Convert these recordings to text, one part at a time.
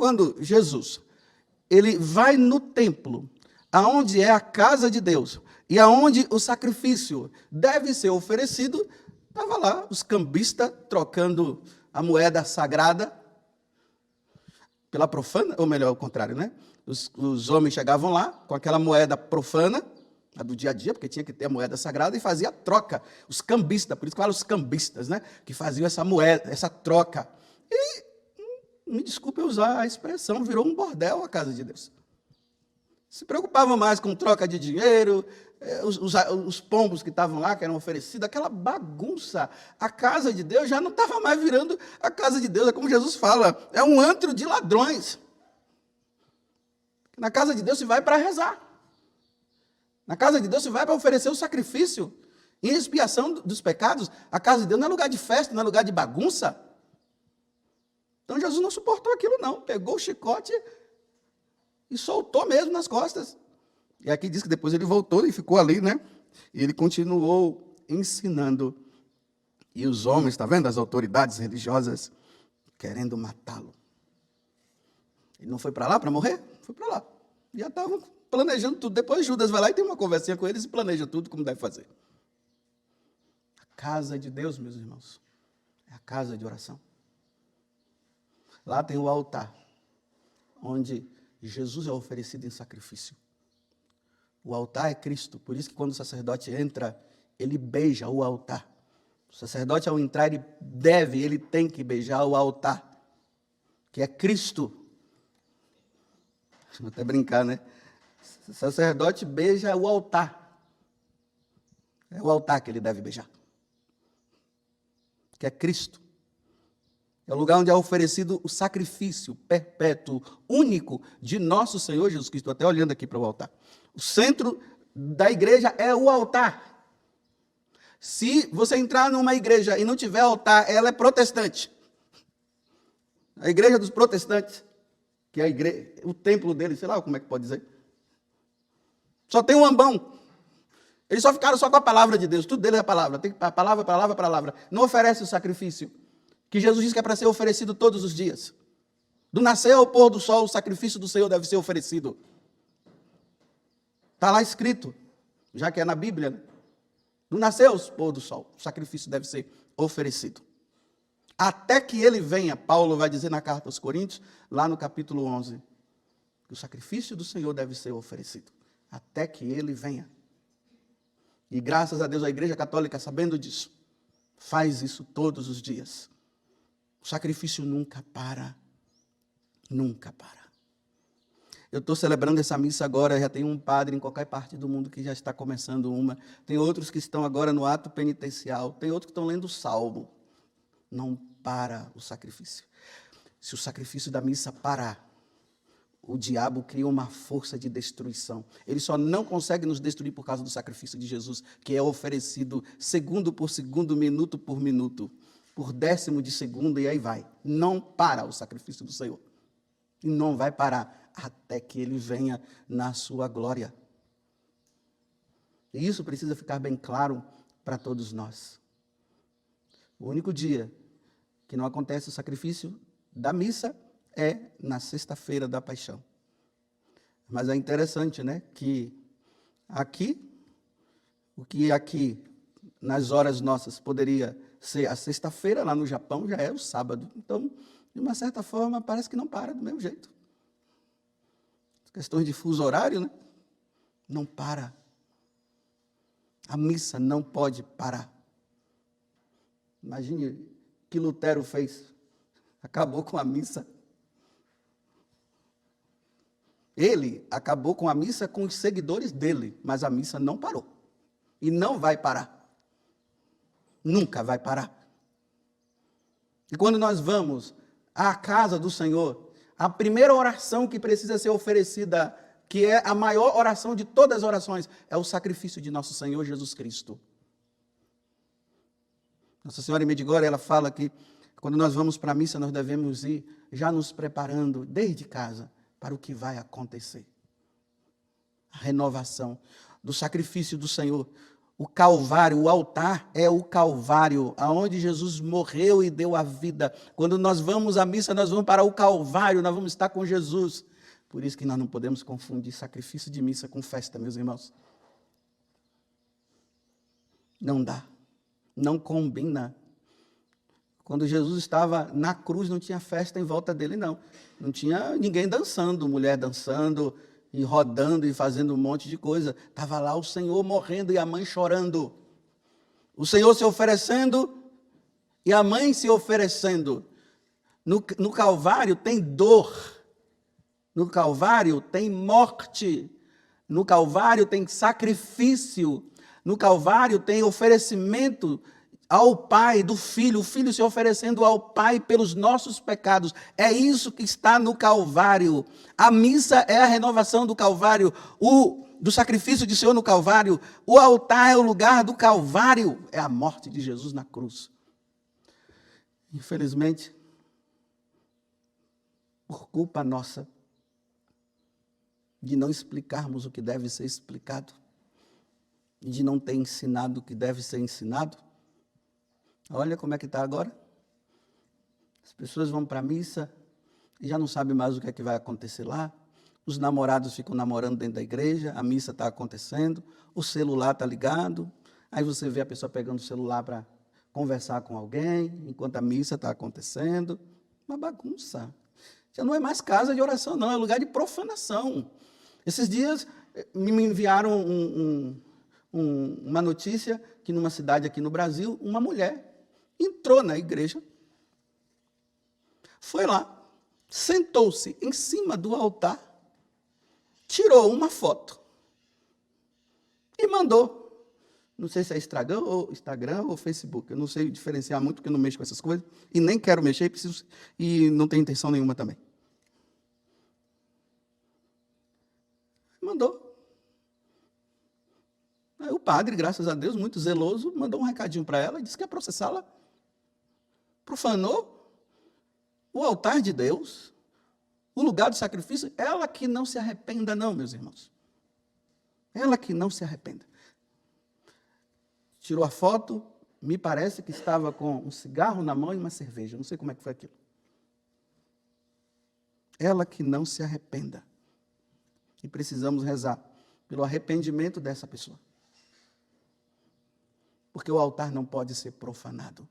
quando Jesus ele vai no templo, aonde é a casa de Deus, e aonde o sacrifício deve ser oferecido, estava lá os cambistas trocando a moeda sagrada pela profana, ou melhor, ao contrário, né? Os homens chegavam lá com aquela moeda profana, a do dia a dia, porque tinha que ter a moeda sagrada, e fazia a troca. Os cambistas, por isso que falam os cambistas, né? Que faziam essa moeda, essa troca. E, me desculpe eu usar a expressão, virou um bordel a casa de Deus. Se preocupavam mais com troca de dinheiro, os pombos que estavam lá, que eram oferecidos, aquela bagunça. A casa de Deus já não estava mais virando a casa de Deus, é como Jesus fala, é um antro de ladrões. Na casa de Deus se vai para rezar. Na casa de Deus se vai para oferecer o sacrifício em expiação dos pecados. A casa de Deus não é lugar de festa, não é lugar de bagunça. Então Jesus não suportou aquilo não, pegou o chicote e soltou mesmo nas costas. E aqui diz que depois ele voltou e ficou ali, né? E ele continuou ensinando. E os homens, está vendo? As autoridades religiosas querendo matá-lo. Ele não foi para lá para morrer? Foi para lá. Já estavam planejando tudo. Depois Judas vai lá e tem uma conversinha com eles e planeja tudo como deve fazer. A casa de Deus, meus irmãos, é a casa de oração. Lá tem o altar, onde Jesus é oferecido em sacrifício. O altar é Cristo, por isso que quando o sacerdote entra, ele beija o altar. O sacerdote, ao entrar, ele tem que beijar o altar, que é Cristo. Vou até brincar, né? O sacerdote beija o altar. É o altar que ele deve beijar, que é Cristo. É o lugar onde é oferecido o sacrifício perpétuo, único, de nosso Senhor Jesus Cristo. Estou até olhando aqui para o altar. O centro da igreja é o altar. Se você entrar numa igreja e não tiver altar, ela é protestante. A igreja dos protestantes, que é a igreja, o templo deles, sei lá como é que pode dizer. Só tem um ambão. Eles só ficaram só com a palavra de Deus. Tudo deles é palavra. Tem palavra, palavra, palavra. Não oferece o sacrifício que Jesus diz que é para ser oferecido todos os dias. Do nascer ao pôr do sol, o sacrifício do Senhor deve ser oferecido. Está lá escrito, já que é na Bíblia, né? Do nascer ao pôr do sol, o sacrifício deve ser oferecido. Até que ele venha, Paulo vai dizer na carta aos Coríntios, lá no capítulo 11, que o sacrifício do Senhor deve ser oferecido. Até que ele venha. E graças a Deus a Igreja Católica, sabendo disso, faz isso todos os dias. O sacrifício nunca para. Nunca para. Eu estou celebrando essa missa agora, já tem um padre em qualquer parte do mundo que já está começando uma. Tem outros que estão agora no ato penitencial. Tem outros que estão lendo o Salmo. Não para o sacrifício. Se o sacrifício da missa parar, o diabo cria uma força de destruição. Ele só não consegue nos destruir por causa do sacrifício de Jesus, que é oferecido segundo por segundo, minuto por minuto, por décimo de segundo, e aí vai. Não para o sacrifício do Senhor. E não vai parar até que ele venha na sua glória. E isso precisa ficar bem claro para todos nós. O único dia que não acontece o sacrifício da missa é na sexta-feira da paixão. Mas é interessante, né, que aqui, o que aqui nas horas nossas poderia ser a sexta-feira, lá no Japão já é o sábado. Então, de uma certa forma, parece que não para do mesmo jeito. Questões de fuso horário, né? Não para. A missa não pode parar. Imagine o que Lutero fez. Acabou com a missa. Ele acabou com a missa com os seguidores dele, mas a missa não parou. E não vai parar. Nunca vai parar. E quando nós vamos à casa do Senhor, a primeira oração que precisa ser oferecida, que é a maior oração de todas as orações, é o sacrifício de nosso Senhor Jesus Cristo. Nossa Senhora em Medjugorje, ela fala que quando nós vamos para a missa, nós devemos ir já nos preparando desde casa para o que vai acontecer. A renovação do sacrifício do Senhor. O Calvário, o altar é o Calvário, aonde Jesus morreu e deu a vida. Quando nós vamos à missa, nós vamos para o Calvário, nós vamos estar com Jesus. Por isso que nós não podemos confundir sacrifício de missa com festa, meus irmãos. Não dá, não combina. Quando Jesus estava na cruz, não tinha festa em volta dele, não. Não tinha ninguém dançando, mulher dançando, e rodando e fazendo um monte de coisa. Estava lá o Senhor morrendo e a mãe chorando. O Senhor se oferecendo e a mãe se oferecendo. No Calvário tem dor. No Calvário tem morte. No Calvário tem sacrifício. No Calvário tem oferecimento ao Pai do Filho, o Filho se oferecendo ao Pai pelos nossos pecados. É isso que está no Calvário. A missa é a renovação do Calvário, do sacrifício de Senhor no Calvário. O altar é o lugar do Calvário, é a morte de Jesus na cruz. Infelizmente, por culpa nossa, de não explicarmos o que deve ser explicado, e de não ter ensinado o que deve ser ensinado, olha como é que está agora. As pessoas vão para a missa e já não sabem mais o que é que vai acontecer lá. Os namorados ficam namorando dentro da igreja, a missa está acontecendo, o celular está ligado, aí você vê a pessoa pegando o celular para conversar com alguém, enquanto a missa está acontecendo. Uma bagunça. Já não é mais casa de oração, não, é lugar de profanação. Esses dias me enviaram uma notícia que numa cidade aqui no Brasil, uma mulher entrou na igreja, foi lá, sentou-se em cima do altar, tirou uma foto e mandou. Não sei se é Instagram ou Facebook, eu não sei diferenciar muito, porque eu não mexo com essas coisas, e nem quero mexer, e não tenho intenção nenhuma também. Mandou. Aí o padre, graças a Deus, muito zeloso, mandou um recadinho para ela e disse que ia processá-la. Profanou o altar de Deus, o lugar do sacrifício. Ela que não se arrependa, não, meus irmãos. Ela que não se arrependa. Tirou a foto, me parece que estava com um cigarro na mão e uma cerveja. Não sei como é que foi aquilo. Ela que não se arrependa. E precisamos rezar pelo arrependimento dessa pessoa. Porque o altar não pode ser profanado.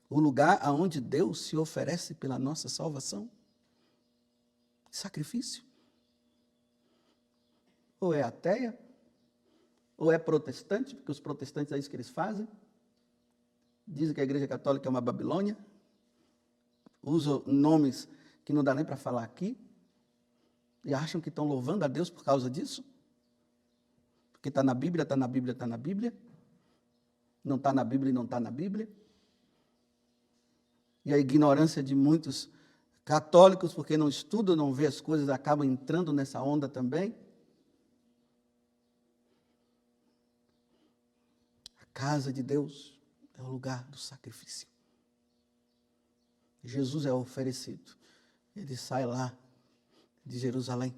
O lugar aonde Deus se oferece pela nossa salvação. Sacrifício. Ou é ateia, ou é protestante, porque os protestantes é isso que eles fazem. Dizem que a Igreja Católica é uma Babilônia. Usam nomes que não dá nem para falar aqui. E acham que estão louvando a Deus por causa disso. Porque está na Bíblia, está na Bíblia, está na Bíblia. Não está na Bíblia e não está na Bíblia. E a ignorância de muitos católicos, porque não estudam, não vê as coisas, acabam entrando nessa onda também. A casa de Deus é o lugar do sacrifício. Jesus é oferecido. Ele sai lá de Jerusalém.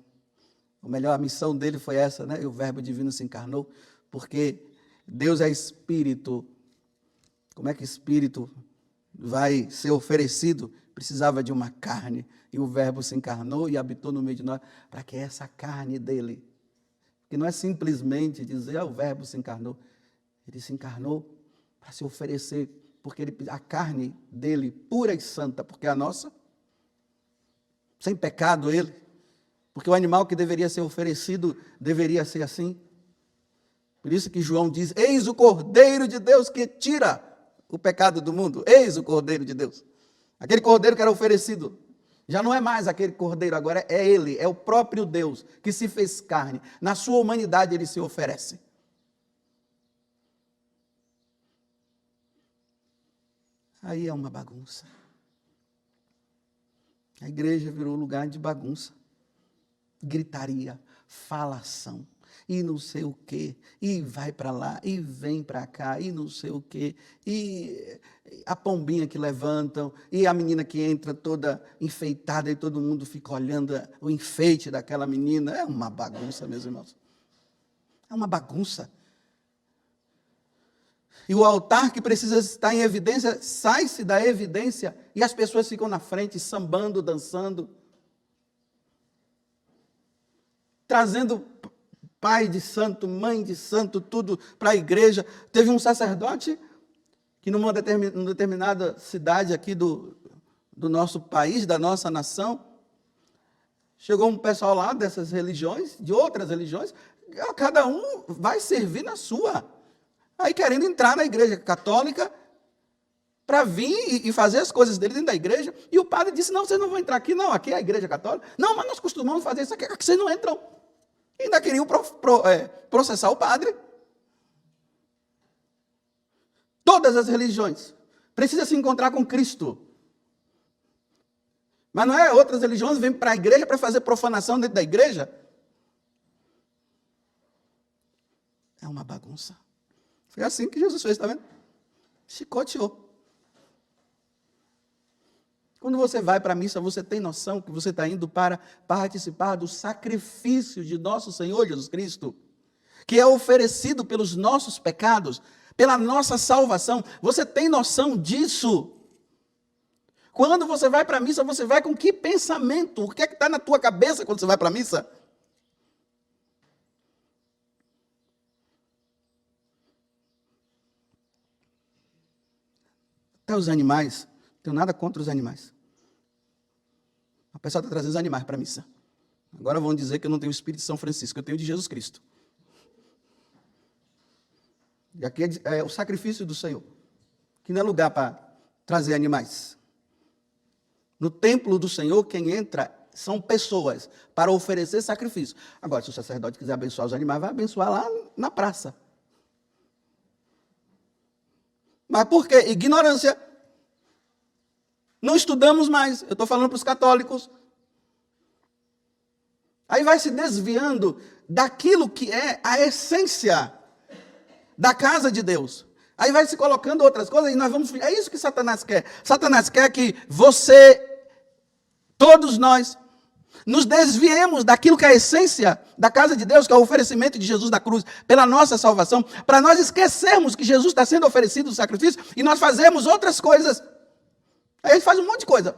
Ou melhor, a missão dele foi essa, né? E o Verbo divino se encarnou, porque Deus é Espírito. Como é que Espírito vai ser oferecido? Precisava de uma carne. E o Verbo se encarnou e habitou no meio de nós, para que essa carne dele, que não é simplesmente dizer, o Verbo se encarnou. Ele se encarnou para se oferecer, porque a carne dele, pura e santa, porque a nossa, sem pecado ele, porque o animal que deveria ser oferecido deveria ser assim. Por isso que João diz, eis o Cordeiro de Deus que tira o pecado do mundo. Eis o Cordeiro de Deus. Aquele Cordeiro que era oferecido, já não é mais aquele Cordeiro, agora é ele, é o próprio Deus que se fez carne. Na sua humanidade ele se oferece. Aí é uma bagunça. A igreja virou lugar de bagunça. Gritaria, falação, e não sei o quê, e vai para lá, e vem para cá, e não sei o quê, e a pombinha que levantam, e a menina que entra toda enfeitada, e todo mundo fica olhando o enfeite daquela menina. É uma bagunça, meus irmãos. É uma bagunça. E o altar que precisa estar em evidência, sai-se da evidência e as pessoas ficam na frente, sambando, dançando, trazendo pai de santo, mãe de santo, tudo para a igreja. Teve um sacerdote que numa determinada cidade aqui do nosso país, da nossa nação, chegou um pessoal lá dessas religiões, de outras religiões, cada um vai servir na sua. Aí querendo entrar na igreja católica para vir e fazer as coisas dele dentro da igreja. E o padre disse, não, vocês não vão entrar aqui, não, aqui é a igreja católica. Não, mas nós costumamos fazer isso aqui vocês não entram. E ainda queriam processar o padre. Todas as religiões precisam se encontrar com Cristo. Mas não é outras religiões vêm para a igreja para fazer profanação dentro da igreja. É uma bagunça. Foi assim que Jesus fez, está vendo? Chicoteou. Quando você vai para a missa, você tem noção que você está indo para participar do sacrifício de nosso Senhor Jesus Cristo, que é oferecido pelos nossos pecados, pela nossa salvação. Você tem noção disso? Quando você vai para a missa, você vai com que pensamento? O que é que está na tua cabeça quando você vai para a missa? Até os animais, não tenho nada contra os animais. A pessoa está trazendo os animais para a missa. Agora vão dizer que eu não tenho o Espírito de São Francisco, eu tenho de Jesus Cristo. E aqui é o sacrifício do Senhor, que não é lugar para trazer animais. No templo do Senhor, quem entra são pessoas para oferecer sacrifício. Agora, se o sacerdote quiser abençoar os animais, vai abençoar lá na praça. Mas por quê? Ignorância. Não estudamos mais. Eu estou falando para os católicos. Aí vai se desviando daquilo que é a essência da casa de Deus. Aí vai se colocando outras coisas e nós vamos... É isso que Satanás quer. Satanás quer que você, todos nós, nos desviemos daquilo que é a essência da casa de Deus, que é o oferecimento de Jesus da cruz, pela nossa salvação, para nós esquecermos que Jesus está sendo oferecido o sacrifício e nós fazemos outras coisas. Aí a gente faz um monte de coisa.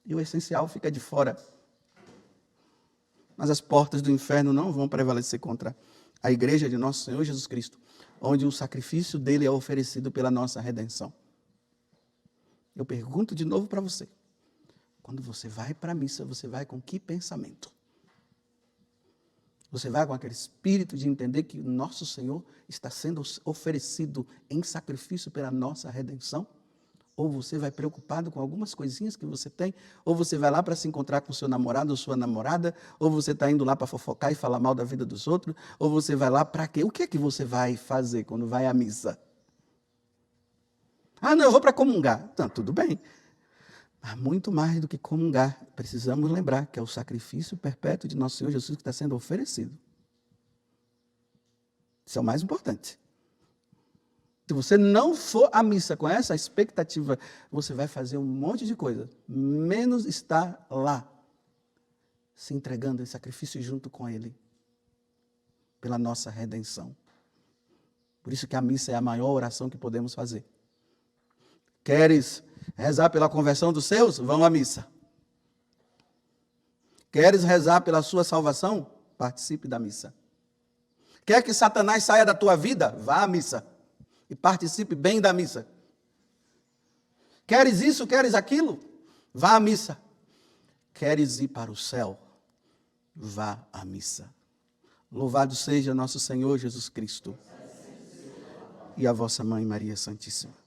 E o essencial fica de fora. Mas as portas do inferno não vão prevalecer contra a igreja de nosso Senhor Jesus Cristo, onde o sacrifício dele é oferecido pela nossa redenção. Eu pergunto de novo para você. Quando você vai para a missa, você vai com que pensamento? Você vai com aquele espírito de entender que o nosso Senhor está sendo oferecido em sacrifício pela nossa redenção? Ou você vai preocupado com algumas coisinhas que você tem? Ou você vai lá para se encontrar com seu namorado ou sua namorada? Ou você está indo lá para fofocar e falar mal da vida dos outros? Ou você vai lá para quê? O que é que você vai fazer quando vai à missa? Ah, não, eu vou para comungar. Então, tudo bem. Mas muito mais do que comungar, precisamos lembrar que é o sacrifício perpétuo de nosso Senhor Jesus que está sendo oferecido. Isso é o mais importante. Se você não for à missa com essa expectativa, você vai fazer um monte de coisa, menos estar lá, se entregando em sacrifício junto com Ele, pela nossa redenção. Por isso que a missa é a maior oração que podemos fazer. Queres rezar pela conversão dos seus? Vão à missa. Queres rezar pela sua salvação? Participe da missa. Quer que Satanás saia da tua vida? Vá à missa. E participe bem da missa. Queres isso, queres aquilo? Vá à missa. Queres ir para o céu? Vá à missa. Louvado seja nosso Senhor Jesus Cristo e a vossa Mãe Maria Santíssima.